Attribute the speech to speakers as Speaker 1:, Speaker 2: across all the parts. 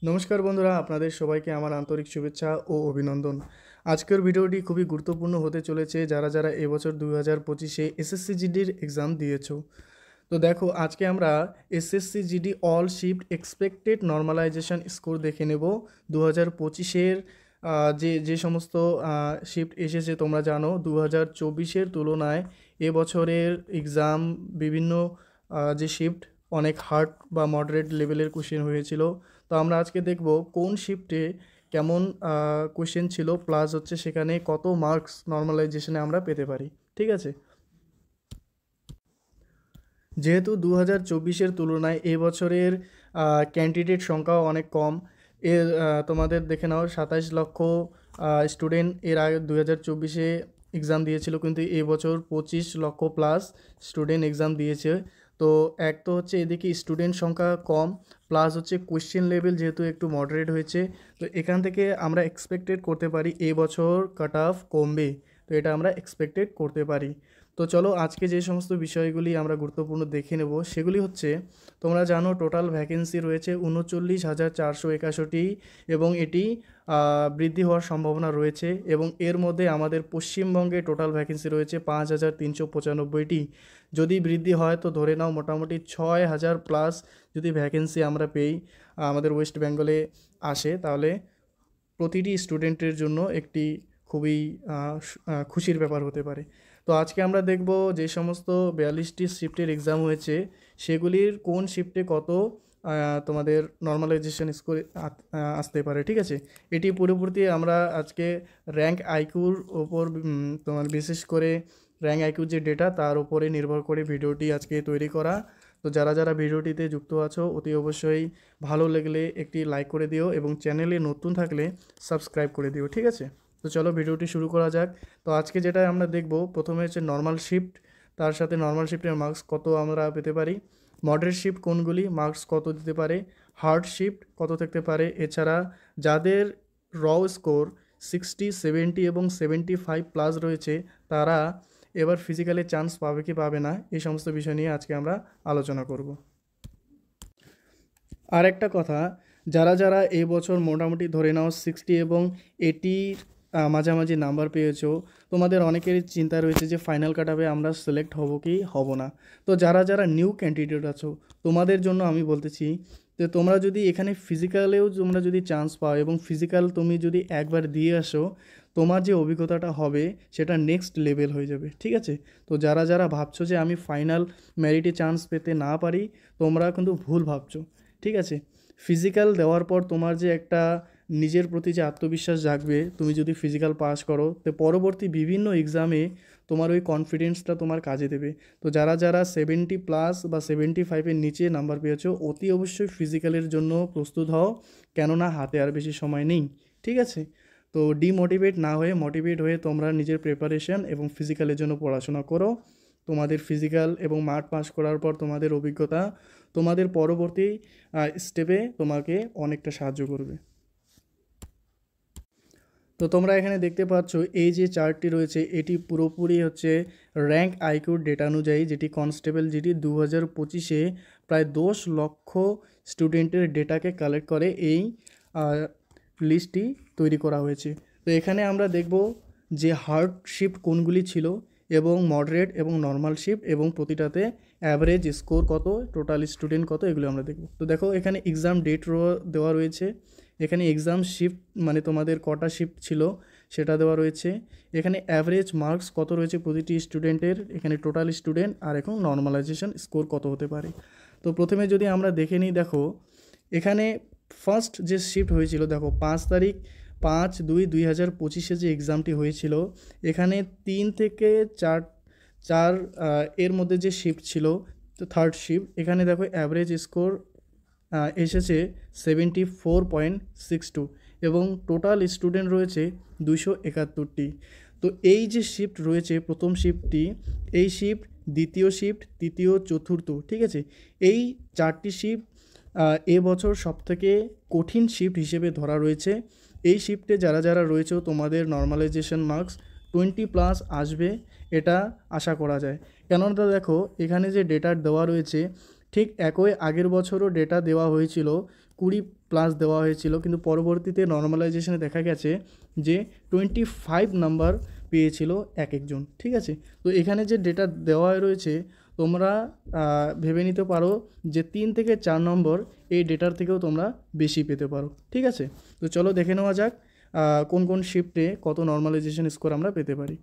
Speaker 1: নমস্কার বন্ধুরা, আপনাদের সবাইকে আমার আন্তরিক শুভেচ্ছা ও অভিনন্দন। আজকের ভিডিওটি খুবই গুরুত্বপূর্ণ হতে চলেছে যারা যারা এবছর 2025-এ এসএসসি জিডির এক্সাম দিয়েছো। তো দেখো, আজকে আমরা SSC GD all shift expected normalization score দেখে নেব। 2025-এর যে যে সমস্ত শিফট এসেছে তোমরা জানো, 2024-এর তুলনায় এবছরের এক্সাম বিভিন্ন যে শিফট অনেক হার্ড বা মডারেট লেভেলের কোশ্চেন হয়েছিল। তো আমরা আজকে দেখব কোন শিফটে কেমন কোশ্চেন ছিল, প্লাস হচ্ছে সেখানে কত মার্কস নর্মালাইজেশনে আমরা পেতে পারি। ঠিক আছে, যেহেতু 2024-এর তুলনায় এবছরের ক্যান্ডিডেট সংখ্যাও অনেক কম। এর তোমাদের দেখে নাও 27 লক্ষ স্টুডেন্ট এর আগে 2024-এ এক্সাম দিয়েছিল, কিন্তু এবছর 25 লক্ষ প্লাস স্টুডেন্ট এক্সাম দিয়েছে। তো এক তো হচ্ছে এদিকে স্টুডেন্ট সংখ্যা কম, প্লাস হচ্ছে কোয়েশ্চেন লেভেল যেহেতু একটু মডারেট হয়েছে। তো এখান থেকে আমরা এক্সপেক্টেড করতে পারি এবছর কাট অফ কমবে। তো এটা আমরা এক্সপেক্টেড করতে পারি। তো চলো আজকে যে সমস্ত বিষয়গুলি আমরা গুরুত্বপূর্ণ দেখে নেব সেগুলি হচ্ছে, তোমরা জানো টোটাল ভ্যাকেন্সি রয়েছে 39,461 এবং এটি বৃদ্ধি হওয়ার সম্ভাবনা রয়েছে। এবং এর মধ্যে আমাদের পশ্চিমবঙ্গে টোটাল ভ্যাকেন্সি রয়েছে 5,395টি। যদি বৃদ্ধি হয় তো ধরে নাও মোটামুটি 6,000 প্লাস যদি ভ্যাকেন্সি আমরা পেই আমাদের ওয়েস্ট বেঙ্গলে আসে, তাহলে প্রতিটি স্টুডেন্টের জন্য একটি খুবই খুশির ব্যাপার হতে পারে। তো আজকে আমরা দেখব যে সমস্ত 42টি শিফটের এক্সাম হয়েছে সেগুলির কোন শিফটে কত তোমাদের নর্মালাইজেশন স্কোর আসতে পারে। ঠিক আছে, এটি পুরোপুরি আমরা আজকে র্যাঙ্ক আইকিউর ওপর তোমার বিশেষ করে র্যাঙ্ক আইকিউর যে ডেটা তার উপরে নির্ভর করে ভিডিওটি আজকে তৈরি করা। তো যারা যারা ভিডিওটিতে যুক্ত আছো অতি অবশ্যই ভালো লাগলে একটি লাইক করে দিও এবং চ্যানেলে নতুন থাকলে সাবস্ক্রাইব করে দিও। ঠিক আছে, তো চলো ভিডিওটি শুরু করা যাক। তো আজকে যেটা আমরা দেখব, প্রথমে হচ্ছে নর্মাল শিফট, তার সাথে নর্মাল শিফটের মার্কস কত আমরা পেতে পারি, মডারেট শিফট কোনগুলি, মার্কস কত দিতে পারে, হার্ড শিফট কত থাকতে পারে। এছাড়া যাদের র স্কোর 60, 70 এবং 75 প্লাস রয়েছে তারা এবার ফিজিক্যালি চান্স পাবে কি পাবে না, এই সমস্ত বিষয় নিয়ে আজকে আমরা আলোচনা করব। আর একটা কথা, যারা যারা এই বছর মোটামুটি ধরে নাও 60 এবং 80 মাঝামাঝি নাম্বার পেয়েছো, তোমাদের অনেকেরই চিন্তা রয়েছে যে ফাইনাল কাট আপে আমরা সিলেক্ট হব কি হব না। তো যারা যারা নিউ ক্যান্ডিডেট আছো তোমাদের জন্য আমি বলতেছি যে তোমরা যদি এখানে ফিজিক্যালেও তোমরা যদি চান্স পাও এবং ফিজিক্যাল তুমি যদি একবার দিয়ে আসো, তোমার যে অভিজ্ঞতাটা হবে সেটা নেক্সট লেভেল হয়ে যাবে। ঠিক আছে, তো যারা যারা ভাবছো যে আমি ফাইনাল মেরিটে চান্স পেতে না পারি, তোমরা কিন্তু ভুল ভাবছো। ঠিক আছে, ফিজিক্যাল দেওয়ার পর তোমার যে একটা নিজের প্রতি যে আত্মবিশ্বাস জাগবে, তুমি যদি ফিজিক্যাল পাস করো তো পরবর্তী বিভিন্ন এক্সামে তোমার ওই কনফিডেন্সটা তোমার কাজে দেবে। তো যারা যারা 70 প্লাস বা 75-এর নিচে নাম্বার পেয়েছো অতি অবশ্যই ফিজিক্যালের জন্য প্রস্তুত হও, কেননা হাতে আর বেশি সময় নেই। ঠিক আছে, তো ডিমোটিভেট না হয়ে মোটিভেট হয়ে তোমরা নিজের প্রিপারেশন এবং ফিজিক্যালের জন্য পড়াশোনা করো। তোমাদের ফিজিক্যাল এবং মাঠ পাস করার পর তোমাদের অভিজ্ঞতা তোমাদের পরবর্তী স্টেপে তোমাকে অনেকটা সাহায্য করবে। তো তোমরা এখানে দেখতে পাচ্ছ এই যে চার্টটি রয়েছে এটি পুরোপুরি হচ্ছে র্যাঙ্ক আইকিউর ডেটা অনুযায়ী, যেটি কনস্টেবল যেটি 2025-এ প্রায় 10 লক্ষ স্টুডেন্টের ডেটাকে কালেক্ট করে এই লিস্টটি তৈরি করা হয়েছে। তো এখানে আমরা দেখব যে হার্ড শিফট কোনগুলি ছিল এবং মডারেট এবং নর্মাল শিফট এবং প্রতিটাতে অ্যাভারেজ স্কোর কত, টোটাল স্টুডেন্ট কত, এগুলো আমরা দেখব। তো দেখো এখানে এক্সাম ডেট দেওয়া রয়েছে, এখানে এক্সাম শিফট মানে তোমাদের কটা শিফট ছিল সেটা দেওয়া রয়েছে, এখানে অ্যাভারেজ মার্কস কত রয়েছে প্রতিটি স্টুডেন্টের, এখানে টোটাল স্টুডেন্ট আর এখন নর্মালাইজেশন স্কোর কত হতে পারে। তো প্রথমে যদি আমরা দেখে নিই, দেখো এখানে ফার্স্ট যে শিফট হয়েছিল, দেখো 5 তারিখ 5/2/2025-এ যে এক্সামটি হয়েছিল, এখানে 3 থেকে 4 এর মধ্যে যে শিফট ছিল, তো থার্ড শিফট, এখানে দেখো অ্যাভারেজ স্কোর এসেছে 74.62 এবং টোটাল স্টুডেন্ট রয়েছে 271টি। তো এই যে শিফট রয়েছে প্রথম শিফটটি, এই শিফট, দ্বিতীয় শিফট, তৃতীয়, চতুর্থ, ঠিক আছে, এই 4টি শিফট এবছর সবথেকে কঠিন শিফট হিসেবে ধরা রয়েছে। এই শিফটে যারা যারা রয়েছে তোমাদের নর্মালাইজেশন মার্কস 20 প্লাস আসবে, এটা আশা করা যায়। কেননা দেখো এখানে যে ডেটা দেওয়া রয়েছে ঠিক একই আগের বছরও ডেটা দেওয়া হয়েছিল 20 প্লাস দেওয়া হয়েছিল, কিন্তু পরবর্তীতে নর্মালাইজেশনে দেখা গেছে যে 25 নাম্বার পেয়েছিল এক একজন। ঠিক আছে, তো এখানে যে ডেটা দেওয়া রয়েছে তোমরা ভেবে নিতে পারো যে 3 থেকে 4 নম্বর এই ডেটার থেকেও তোমরা বেশি পেতে পারো। ঠিক আছে, তো চলো দেখে নেওয়া যাক কোন কোন শিফটে কত নর্মালাইজেশন স্কোর আমরা পেতে পারি।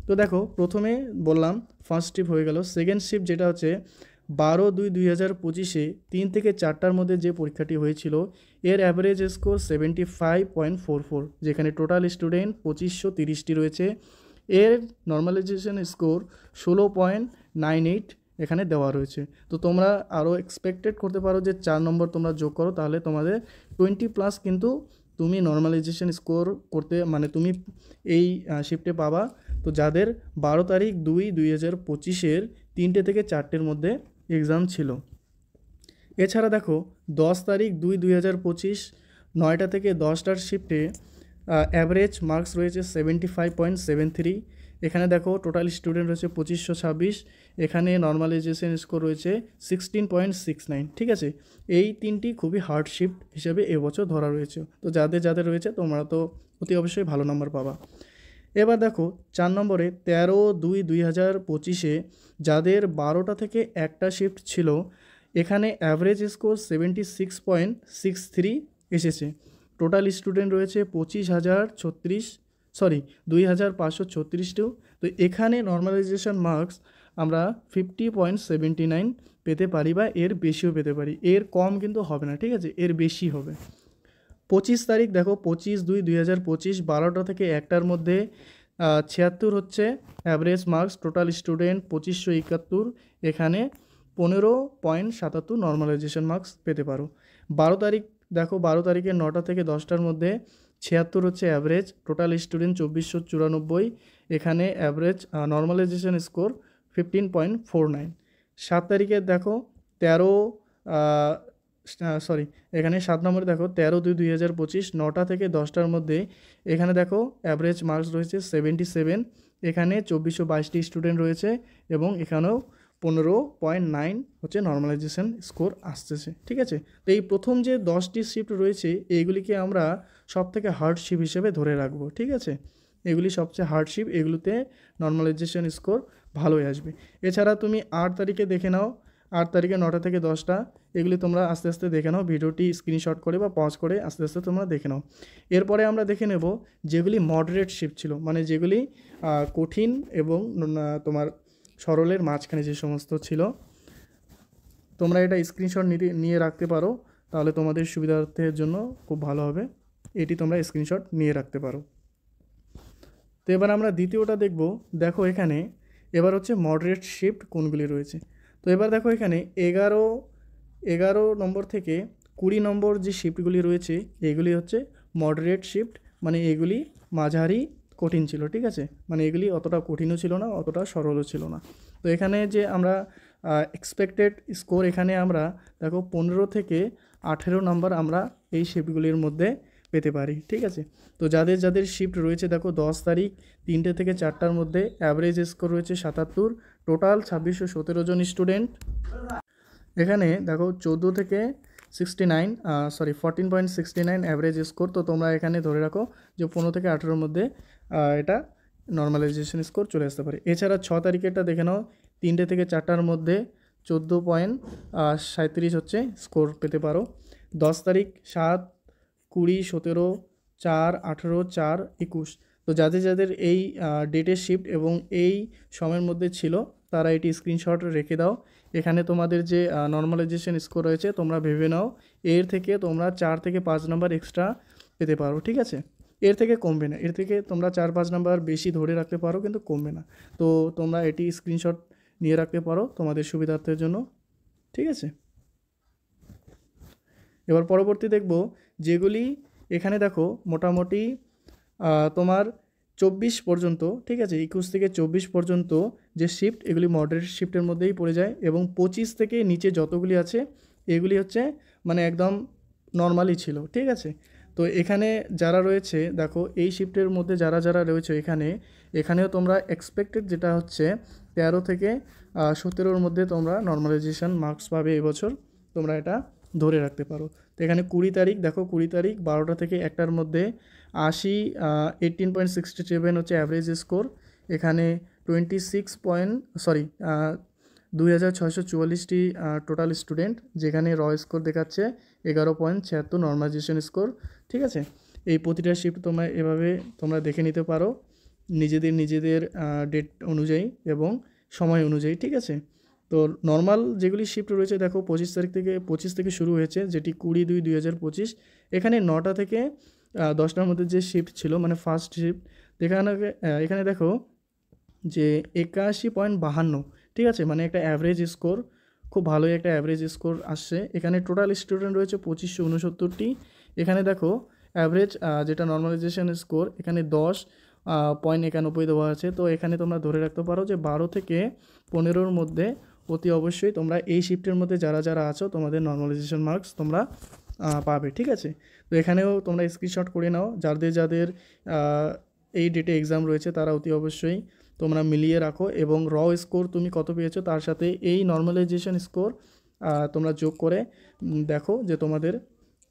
Speaker 1: তো দেখো, প্রথমে বললাম ফার্স্ট শিফট হয়ে গেল। সেকেন্ড শিফট যেটা হচ্ছে 12/2/2025 3 থেকে 4টার মধ্যে যে পরীক্ষাটি হয়েছিল, এর অ্যাভারেজ স্কোর 75.44, যেখানে টোটাল স্টুডেন্ট 2530টি রয়েছে। এর নর্মালাইজেশন স্কোর 16.98 এখানে দেওয়া রয়েছে। তো তোমরা আরও এক্সপেক্টেড করতে পারো যে 4 নম্বর তোমরা যোগ করো, তাহলে তোমাদের 20+ কিন্তু তুমি নর্মালাইজেশন স্কোর করতে মানে তুমি এই শিফটে পাবা। তো যাদের 12/2/2025 3টে থেকে 4টের মধ্যে এক্সাম ছিল। এছাড়া দেখো 10/2/2025 9টা থেকে 10টার শিফটে অ্যাভারেজ মার্কস রয়েছে 75.73। এখানে দেখো টোটাল স্টুডেন্ট রয়েছে 2526, এখানে নর্মালাইজেশন স্কোর রয়েছে 16.69। ঠিক আছে, এই তিনটি খুবই হার্ড শিফট হিসেবে এবছর ধরা রয়েছে। তো যাদের যাদের রয়েছে তোমরা তো অতি অবশ্যই ভালো নাম্বার পাবা। এবার দেখো 4 নম্বরে 13/2/2025 যাদের 12টা থেকে একটা শিফট ছিল, এখানে অ্যাভারেজ স্কোর 76.63 এসেছে। টোটাল স্টুডেন্ট রয়েছে 25,536। তো এখানে নর্মালাইজেশন মার্কস আমরা 50.79 পেতে পারি, বা এর বেশিও পেতে পারি, এর কম কিন্তু হবে না। ঠিক আছে, এর বেশি হবে। 25 তারিখ দেখো 25/2/2025 12টা থেকে 1টার মধ্যে 76 হচ্ছে অ্যাভারেজ মার্কস। টোটাল স্টুডেন্ট 2571, এখানে 15.77 নর্মালাইজেশন মার্কস পেতে পারো। 12 তারিখ দেখো 12 তারিখে 9টা থেকে 10টার মধ্যে 76 হচ্ছে অ্যাভারেজ। টোটাল স্টুডেন্ট 2494, এখানে অ্যাভারেজ নর্মালাইজেশন স্কোর 15.49। 7 তারিখে দেখো 7 নম্বরে দেখো 13/2/2025 9টা থেকে 10টার মধ্যে, এখানে দেখো অ্যাভারেজ মার্কস রয়েছে 77, এখানে 2422টি স্টুডেন্ট রয়েছে এবং এখানেও 15.9 হচ্ছে নর্মালাইজেশন স্কোর আসতেছে। ঠিক আছে, তো এই প্রথম যে 10টি শিফট রয়েছে এইগুলিকে আমরা সব থেকে হার্ড শিফট হিসেবে ধরে রাখবো। ঠিক আছে, এগুলি সবচেয়ে হার্ড শিফট, এগুলোতে নর্মালাইজেশন স্কোর ভালোই আসবে। এছাড়া তুমি 8 তারিখে দেখে নাও, 8 তারিখে 9টা থেকে 10টা, এগুলি তোমরা আস্তে আস্তে দেখে নাও, ভিডিওটি স্ক্রিনশট করে বা পজ করে আস্তে আস্তে তোমরা দেখে নাও। এরপরে আমরা দেখে নেব যেগুলি মডারেট শিফট ছিল, মানে যেগুলি কঠিন এবং তোমার সরলের মাঝখানে যে সমস্ত ছিল। তোমরা এটা স্ক্রিনশট নিয়ে রাখতে পারো, তাহলে তোমাদের সুবিধার্থের জন্য খুব ভালো হবে। এটি তোমরা স্ক্রিনশট নিয়ে রাখতে পারো। তো এবার আমরা দ্বিতীয়টা দেখব। দেখো এখানে এবার হচ্ছে মডারেট শিফট কোনগুলি রয়েছে। তো এবার দেখো এখানে 11 নম্বর থেকে 20 নম্বর যে শিফটগুলি রয়েছে এগুলি হচ্ছে মডারেট শিফট, মানে এগুলি মাঝারি কঠিন ছিল। ঠিক আছে, মানে এগুলি অতটা কঠিনও ছিল না, অতটা সরলও ছিল না। তো এখানে যে আমরা এক্সপেক্টেড স্কোর, এখানে আমরা দেখো 15 থেকে 18 নম্বর আমরা এই শিফটগুলির মধ্যে পেতে পারি। ঠিক আছে, তো যাদের যাদের শিফট রয়েছে দেখো 10 তারিখ 3টে থেকে 4টার মধ্যে অ্যাভারেজ স্কোর রয়েছে 77, টোটাল 2617 জন স্টুডেন্ট। এখানে দেখো 14.69 অ্যাভারেজ স্কোর। তো তোমরা এখানে ধরে রাখো যে 15 থেকে 18-র মধ্যে এটা নর্মালাইজেশন স্কোর চলে আসতে পারে। এছাড়া 6 তারিখেরটা দেখে নাও, 3টে থেকে 4টার মধ্যে 14.37 হচ্ছে স্কোর পেতে পারো। 10 তারিখ 7, 20, 17, 4, 18, 4, 21। তো যাদের যাদের এই ডেটের শিফট এবং এই সময়ের মধ্যে ছিল তারা এটি স্ক্রিনশট রেখে দাও। এখানে তোমাদের যে নর্মালাইজেশন স্কোর রয়েছে তোমরা ভেবে নাও এর থেকে তোমরা 4 থেকে 5 নাম্বার এক্সট্রা পেতে পারো। ঠিক আছে, এর থেকে কমবে না, এর থেকে তোমরা 4-5 নাম্বার বেশি ধরে রাখতে পারো, কিন্তু কমবে না। তো তোমরা এটি স্ক্রিনশট নিয়ে রাখতে পারো তোমাদের সুবিধার্থের জন্য। ঠিক আছে, এবার পরবর্তী দেখব যেগুলি এখানে দেখো মোটামুটি তোমার 24 পর্যন্ত। ঠিক আছে, 21 থেকে 24 পর্যন্ত যে শিফট এগুলি মডারেট শিফটের মধ্যেই পড়ে যায়, এবং 25 থেকে নিচে যতগুলি আছে এগুলি হচ্ছে মানে একদম নর্মালি ছিল। ঠিক আছে, তো এখানে যারা রয়েছে দেখো এই শিফটের মধ্যে যারা যারা রয়েছে এখানেও তোমরা এক্সপেক্টেড যেটা হচ্ছে 13 থেকে 17-র মধ্যে তোমরা নর্মালাইজেশন মার্কস পাবে এবছর। তোমরা এটা ধরে রাখতে পারো। তো এখানে 20 তারিখ দেখো, 20 তারিখ 12টা থেকে 1টার মধ্যে 80 18.67 হচ্ছে অ্যাভারেজ স্কোর। এখানে 2644টি টোটাল স্টুডেন্ট, যেখানে র স্কোর দেখাচ্ছে 11.76 নর্মালাইজেশন স্কোর। ঠিক আছে, এই প্রতিটা শিফট তোমরা এভাবে তোমরা দেখে নিতে পারো নিজেদের ডেট অনুযায়ী এবং সময় অনুযায়ী। ঠিক আছে, তো নর্মাল যেগুলি শিফট রয়েছে দেখো 25 থেকে শুরু হয়েছে, যেটি 20/2/2025। এখানে 9টা থেকে 10টার মধ্যে যে শিফট ছিল মানে ফার্স্ট শিফট, এখানে দেখো যে 81.52। ঠিক আছে, মানে একটা অ্যাভারেজ স্কোর, খুব ভালোই একটা অ্যাভারেজ স্কোর আসছে। এখানে টোটাল স্টুডেন্ট রয়েছে 2569টি। এখানে দেখো অ্যাভারেজ যেটা নর্মালাইজেশন স্কোর, এখানে 10.91 দেওয়া আছে। তো এখানে তোমরা ধরে রাখতে পারো যে 12 থেকে 15-র মধ্যে অতি অবশ্যই তোমরা এই শিফটের মধ্যে যারা আছো তোমাদের নর্মালাইজেশন মার্কস তোমরা পাবে। ঠিক আছে, তো এখানেও তোমরা স্ক্রিনশট করে নাও, যাদের এই ডেটে এক্সাম রয়েছে তারা অতি অবশ্যই তোমরা মিলিয়ে রাখো, এবং র স্কোর তুমি কত পেয়েছো তার সাথে এই নর্মালাইজেশন স্কোর তোমরা যোগ করে দেখো যে তোমাদের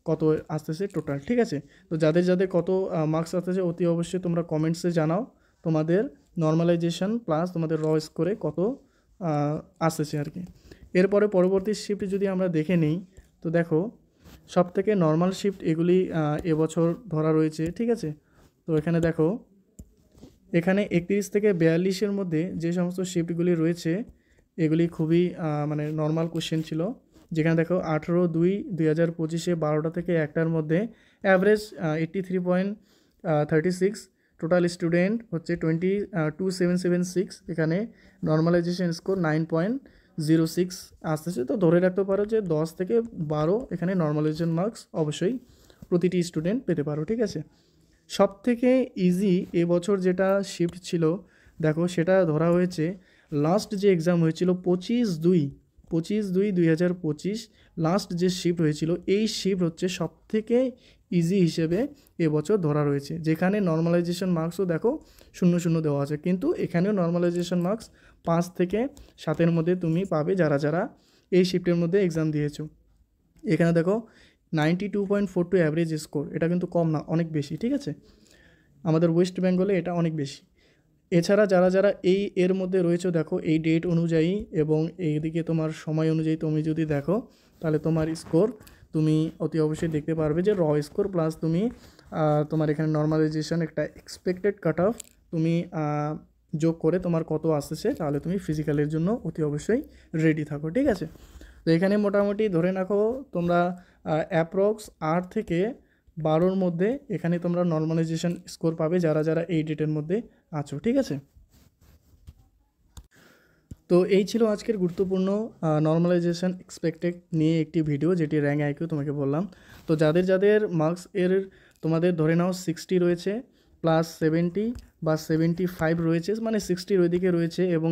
Speaker 1: কত আসতেছে টোটাল। ঠিক আছে, তো যাদের কত মার্কস আসতেছে অতি অবশ্যই তোমরা কমেন্টসে জানাও তোমাদের নর্মালাইজেশন প্লাস তোমাদের র স্কোরে কত আসতেছে আর কি। এরপরে পরবর্তী শিফট যদি আমরা দেখে নিই, তো দেখো সব থেকে নর্মাল শিফট এগুলি এবছর ধরা রয়েছে। ঠিক আছে, তো এখানে দেখো এখানে 31 থেকে 42-এর মধ্যে যে সমস্ত শিফটগুলি রয়েছে এগুলি খুবই মানে নর্মাল কোশ্চেন ছিল, যেখানে দেখো 18/2/2025-এ 12টা থেকে 1টার মধ্যে অ্যাভারেজ 83.36, টোটাল স্টুডেন্ট হচ্ছে 2776। এখানে নর্মালাইজেশন স্কোর 9.06 আসতেছে। তো ধরে রাখতে পারো যে 10 থেকে 12 এখানে নর্মালাইজেশন মার্কস অবশ্যই প্রতিটি স্টুডেন্ট পেতে পারো। ঠিক আছে, সব থেকে ইজি এবছর যেটা শিফট ছিল দেখো সেটা ধরা হয়েছে লাস্ট যে এক্সাম হয়েছিল 25/2/2025 লাস্ট যে শিফট হয়েছিল, এই শিফট হচ্ছে সব থেকে ইজি হিসেবে এবছর ধরা রয়েছে, যেখানে নর্মালাইজেশন মার্কসও দেখো 0 দেওয়া আছে, কিন্তু এখানেও নর্মালাইজেশন মার্কস 5 থেকে 7-এর মধ্যে তুমি পাবে যারা এই শিফটের মধ্যে এক্সাম দিয়েছো। এখানে দেখো 92.42 অ্যাভারেজ স্কোর, এটা কিন্তু কম না, অনেক বেশি। ঠিক আছে, আমাদের ওয়েস্ট বেঙ্গলে এটা অনেক বেশি। এছাড়া যারা এর মধ্যে রয়েছে দেখো এই ডেট অনুযায়ী এবং এইদিকে তোমার সময় অনুযায়ী তুমি যদি দেখো তাহলে তোমার স্কোর তুমি অতি অবশ্যই দেখতে পারবে যে র স্কোর প্লাস তুমি তোমার এখানে নর্মালাইজেশন একটা এক্সপেক্টেড কাট অফ তুমি যোগ করে তোমার কত আসতেছে, তাহলে তুমি ফিজিক্যালের জন্য অতি অবশ্যই রেডি থাকো। ঠিক আছে, তো এখানে মোটামুটি ধরে রাখো তোমরা অ্যাপ্রক্স 8 থেকে 12-র মধ্যে এখানে তোমরা নর্মালাইজেশন স্কোর পাবে যারা এই ডেটের মধ্যে আছো। ঠিক আছে, তো এই ছিল আজকের গুরুত্বপূর্ণ নর্মালাইজেশন এক্সপেক্টেড নিয়ে একটি ভিডিও, যেটি র্যাঙ্ক আইকিউ তোমাকে বললাম। তো যাদের মার্কস তোমাদের ধরে নাও 60 রয়েছে প্লাস 70 বা 75 রয়েছে, মানে 60-র ওইদিকে রয়েছে, এবং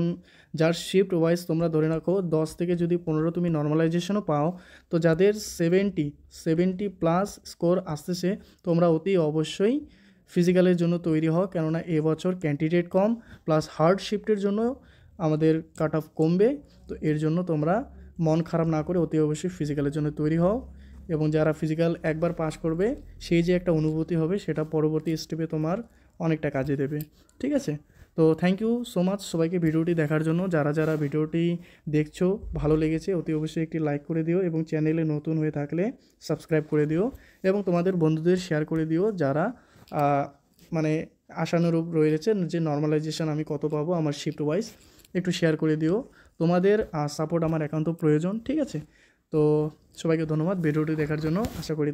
Speaker 1: যার শিফট ওয়াইজ তোমরা ধরে রাখো 10 থেকে যদি 15 তুমি নর্মালাইজেশনও পাও, তো যাদের 70 প্লাস স্কোর আসতেছে তোমরা অতি অবশ্যই ফিজিক্যালের জন্য তৈরি হও, কেননা এবছর ক্যান্ডিডেট কম প্লাস হার্ড শিফটের জন্য আমাদের কাট অফ কমবে। তো এর জন্য তোমরা মন খারাপ না করে অতি অবশ্যই ফিজিক্যালের জন্য তৈরি হও, এবং যারা ফিজিক্যাল একবার পাস করবে সেই যে একটা অনুভূতি হবে সেটা পরবর্তী স্টেপে তোমার অনেকটা কাজে দেবে। ঠিক আছে, তো থ্যাংক ইউ সো মাচ সবাইকে ভিডিওটি দেখার জন্য। যারা ভিডিওটি দেখছো ভালো লেগেছে অতি অবশ্যই একটি লাইক করে দিও, এবং চ্যানেলে নতুন হয়ে থাকলে সাবস্ক্রাইব করে দিও, এবং তোমাদের বন্ধুদের শেয়ার করে দিও যারা মানে আশানুরূপ রয়েছে যে নর্মালাইজেশন আমি কত পাবো আমার শিফট ওয়াইজ, একটু শেয়ার করে দিও। তোমাদের সাপোর্ট আমার একান্ত প্রয়োজন। ঠিক আছে, তো সবাইকে ধন্যবাদ ভিডিওটি দেখার জন্য। আশা করি